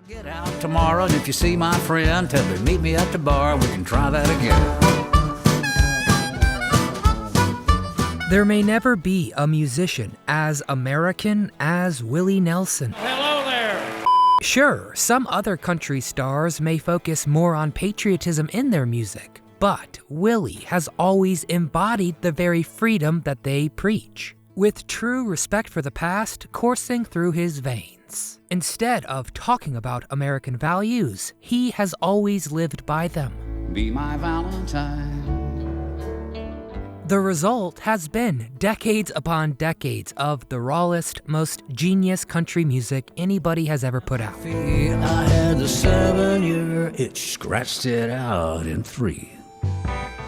Get out tomorrow, and if you see my friend, tell him meet me at the bar, we can try that again. There may never be a musician as American as Willie Nelson. Hello there! Sure, some other country stars may focus more on patriotism in their music, but Willie has always embodied the very freedom that they preach, with true respect for the past coursing through his veins. Instead of talking about American values, he has always lived by them. Be my Valentine. The result has been decades upon decades of the rawest, most genius country music anybody has ever put out. I had the 7-year itch, scratched it out in 3.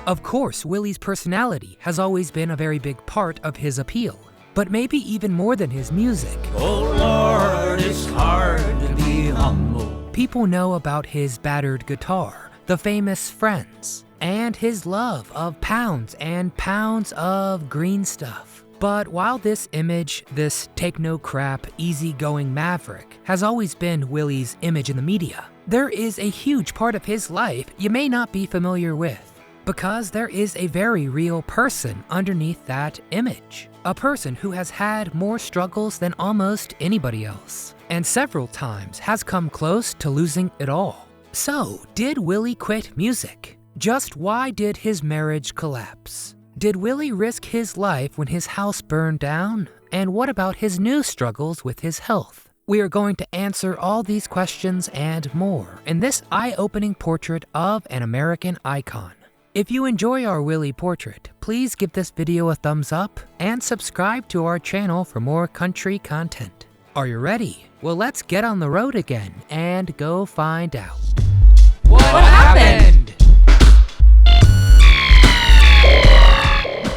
Of course, Willie's personality has always been a very big part of his appeal, but maybe even more than his music. Oh Lord, it's hard to be humble. People know about his battered guitar, the famous Friends, and his love of pounds and pounds of green stuff. But while this image, this take-no-crap, easygoing maverick, has always been Willie's image in the media, there is a huge part of his life you may not be familiar with, because there is a very real person underneath that image. A person who has had more struggles than almost anybody else, and several times has come close to losing it all. So, did Willie quit music? Just why did his marriage collapse? Did Willie risk his life when his house burned down? And what about his new struggles with his health? We are going to answer all these questions and more in this eye-opening portrait of an American icon. If you enjoy our Willie portrait, please give this video a thumbs up and subscribe to our channel for more country content. Are you ready? Well, let's get on the road again and go find out. What happened?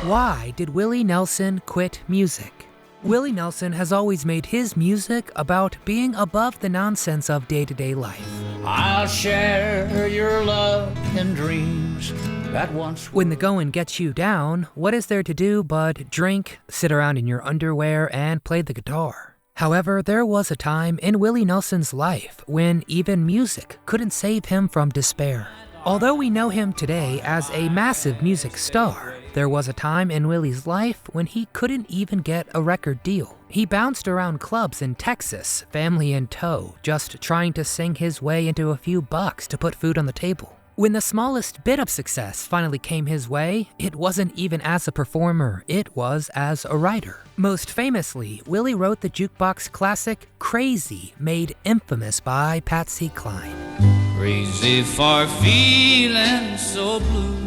Why did Willie Nelson quit music? Willie Nelson has always made his music about being above the nonsense of day-to-day life. I'll share your love and dreams that once. When the going gets you down, what is there to do but drink, sit around in your underwear, and play the guitar? However, there was a time in Willie Nelson's life when even music couldn't save him from despair. Although we know him today as a massive music star, there was a time in Willie's life when he couldn't even get a record deal. He bounced around clubs in Texas, family in tow, just trying to sing his way into a few bucks to put food on the table. When the smallest bit of success finally came his way, it wasn't even as a performer, it was as a writer. Most famously, Willie wrote the jukebox classic Crazy, made infamous by Patsy Cline. Crazy for feeling so blue.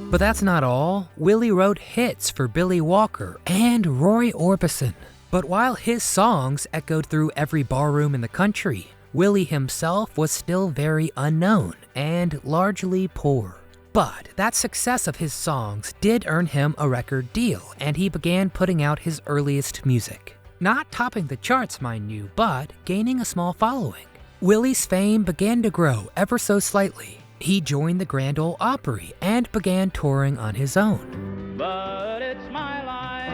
But that's not all. Willie wrote hits for Billy Walker and Roy Orbison. But while his songs echoed through every barroom in the country, Willie himself was still very unknown and largely poor. But that success of his songs did earn him a record deal, and he began putting out his earliest music. Not topping the charts, mind you, but gaining a small following. Willie's fame began to grow ever so slightly. He joined the Grand Ole Opry and began touring on his own. But it's my life.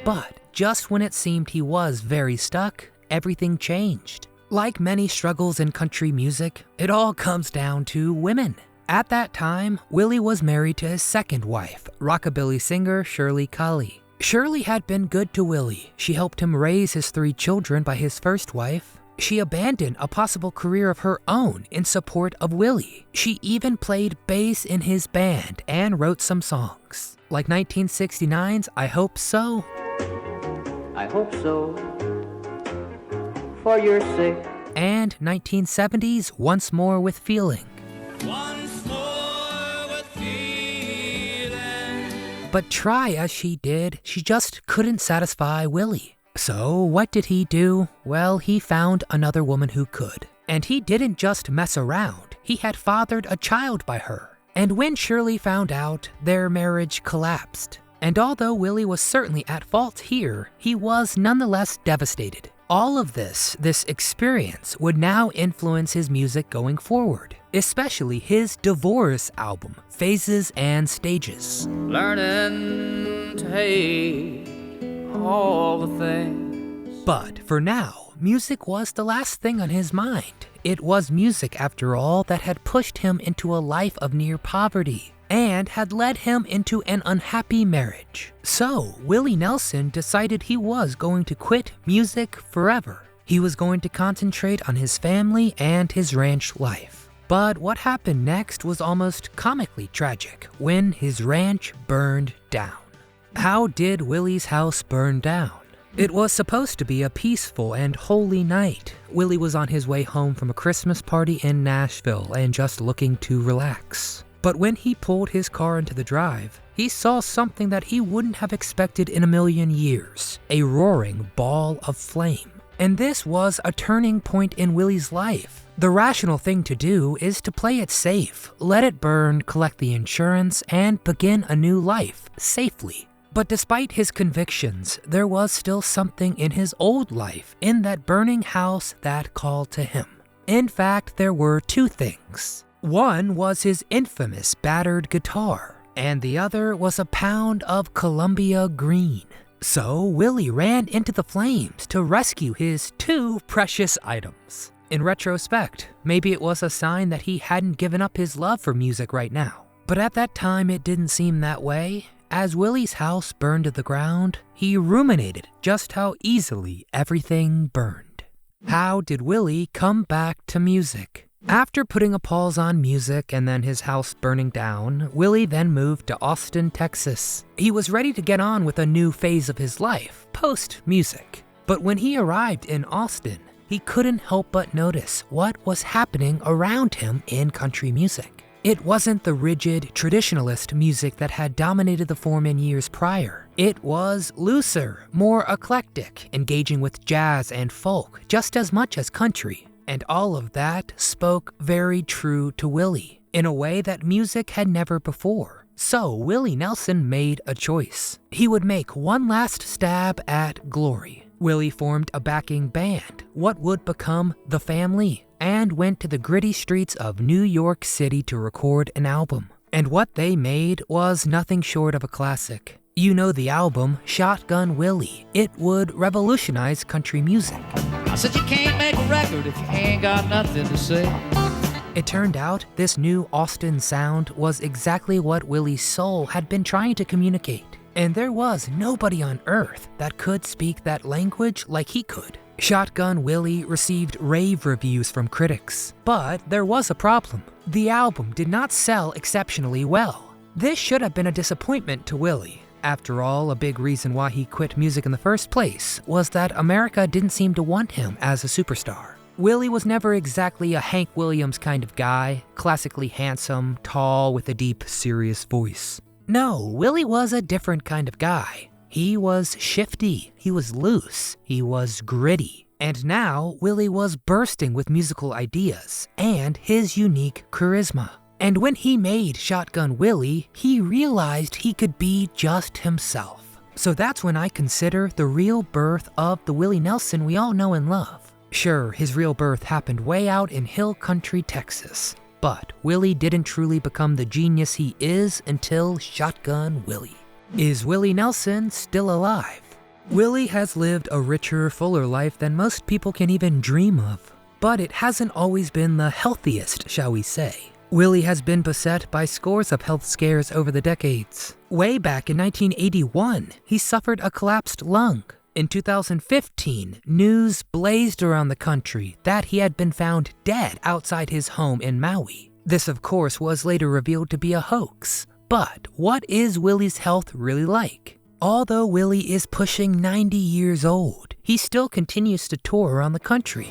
But just when it seemed he was very stuck, everything changed. Like many struggles in country music, it all comes down to women. At that time, Willie was married to his second wife, rockabilly singer Shirley Cully. Shirley had been good to Willie. She helped him raise his 3 children by his first wife. She abandoned a possible career of her own in support of Willie. She even played bass in his band and wrote some songs, like 1969's I Hope So. I hope so, for your sake. And 1970's Once More with Feeling. Once more with feeling. But try as she did, she just couldn't satisfy Willie. So what did he do? Well, he found another woman who could. And he didn't just mess around, he had fathered a child by her. And when Shirley found out, their marriage collapsed. And although Willie was certainly at fault here, he was nonetheless devastated. All of this experience would now influence his music going forward, especially his divorce album, Phases and Stages. Learning to hate all the things. But for now, music was the last thing on his mind. It was music, after all, that had pushed him into a life of near poverty and had led him into an unhappy marriage. So, Willie Nelson decided he was going to quit music forever. He was going to concentrate on his family and his ranch life. But what happened next was almost comically tragic when his ranch burned down. How did Willie's house burn down? It was supposed to be a peaceful and holy night. Willie was on his way home from a Christmas party in Nashville and just looking to relax. But when he pulled his car into the drive, he saw something that he wouldn't have expected in a million years: a roaring ball of flame. And this was a turning point in Willie's life. The rational thing to do is to play it safe, let it burn, collect the insurance, and begin a new life safely. But despite his convictions, there was still something in his old life, in that burning house, that called to him. In fact, there were two things. One was his infamous battered guitar, and the other was a pound of Columbia green. So Willie ran into the flames to rescue his two precious items. In retrospect, maybe it was a sign that he hadn't given up his love for music right now. But at that time, it didn't seem that way. As Willie's house burned to the ground, he ruminated just how easily everything burned. How did Willie come back to music? After putting a pause on music and then his house burning down, Willie then moved to Austin, Texas. He was ready to get on with a new phase of his life, post-music. But when he arrived in Austin, he couldn't help but notice what was happening around him in country music. It wasn't the rigid, traditionalist music that had dominated the form in years prior. It was looser, more eclectic, engaging with jazz and folk just as much as country. And all of that spoke very true to Willie, in a way that music had never before. So Willie Nelson made a choice. He would make one last stab at glory. Willie formed a backing band, what would become The Family, and went to the gritty streets of New York City to record an album. And what they made was nothing short of a classic. You know the album, Shotgun Willie. It would revolutionize country music. I said you can't make a record if you ain't got nothing to say. It turned out this new Austin sound was exactly what Willie's soul had been trying to communicate. And there was nobody on earth that could speak that language like he could. Shotgun Willie received rave reviews from critics. But there was a problem. The album did not sell exceptionally well. This should have been a disappointment to Willie. After all, a big reason why he quit music in the first place was that America didn't seem to want him as a superstar. Willie was never exactly a Hank Williams kind of guy, classically handsome, tall, with a deep, serious voice. No, Willie was a different kind of guy. He was shifty, he was loose, he was gritty. And now, Willie was bursting with musical ideas and his unique charisma. And when he made Shotgun Willie, he realized he could be just himself. So that's when I consider the real birth of the Willie Nelson we all know and love. Sure, his real birth happened way out in Hill Country, Texas. But Willie didn't truly become the genius he is until Shotgun Willie. Is Willie Nelson still alive? Willie has lived a richer, fuller life than most people can even dream of. But it hasn't always been the healthiest, shall we say. Willie has been beset by scores of health scares over the decades. Way back in 1981, he suffered a collapsed lung. In 2015, news blazed around the country that he had been found dead outside his home in Maui. This, of course, was later revealed to be a hoax. But what is Willie's health really like? Although Willie is pushing 90 years old, he still continues to tour around the country.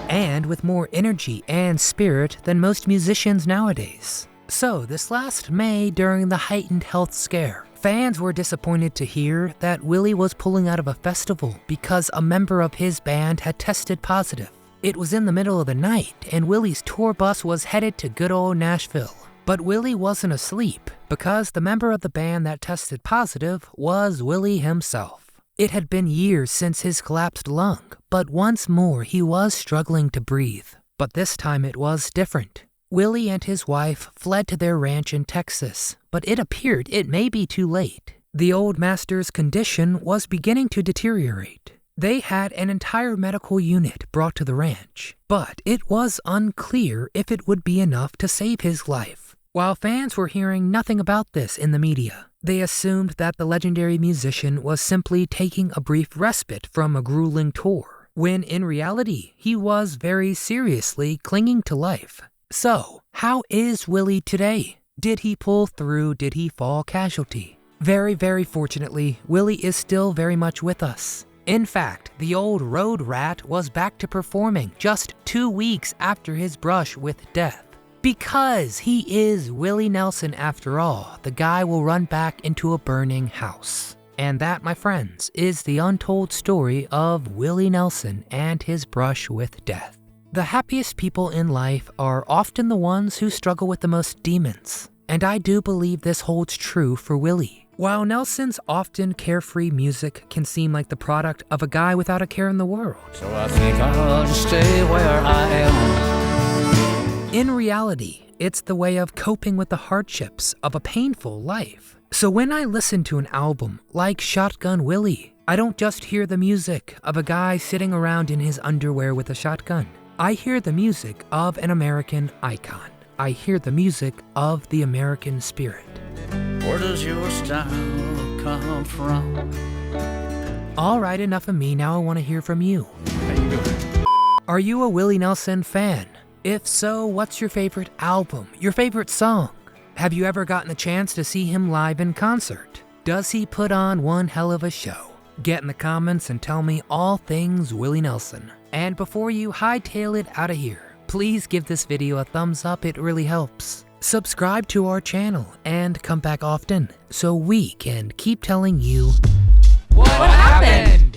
And with more energy and spirit than most musicians nowadays. So this last May, during the heightened health scare, fans were disappointed to hear that Willie was pulling out of a festival because a member of his band had tested positive. It was in the middle of the night, and Willie's tour bus was headed to good old Nashville. But Willie wasn't asleep, because the member of the band that tested positive was Willie himself. It had been years since his collapsed lung, but once more he was struggling to breathe. But this time it was different. Willie and his wife fled to their ranch in Texas, but it appeared it may be too late. The old master's condition was beginning to deteriorate. They had an entire medical unit brought to the ranch, but it was unclear if it would be enough to save his life. While fans were hearing nothing about this in the media, they assumed that the legendary musician was simply taking a brief respite from a grueling tour, when in reality, he was very seriously clinging to life. So, how is Willie today? Did he pull through? Did he fall casualty? Very, very fortunately, Willie is still very much with us. In fact, the old road rat was back to performing just 2 weeks after his brush with death. Because he is Willie Nelson after all, the guy will run back into a burning house. And that, my friends, is the untold story of Willie Nelson and his brush with death. The happiest people in life are often the ones who struggle with the most demons. And I do believe this holds true for Willie. While Nelson's often carefree music can seem like the product of a guy without a care in the world, So I think I'll just stay where I am. in reality, it's the way of coping with the hardships of a painful life. So when I listen to an album like Shotgun Willie, I don't just hear the music of a guy sitting around in his underwear with a shotgun. I hear the music of an American icon. I hear the music of the American spirit. Where does your style come from? All right, enough of me. Now I want to hear from you. How you doing? Are you a Willie Nelson fan? If so, what's your favorite album? Your favorite song? Have you ever gotten a chance to see him live in concert? Does he put on one hell of a show? Get in the comments and tell me all things Willie Nelson. And before you hightail it out of here, please give this video a thumbs up, it really helps. Subscribe to our channel and come back often so we can keep telling you What happened?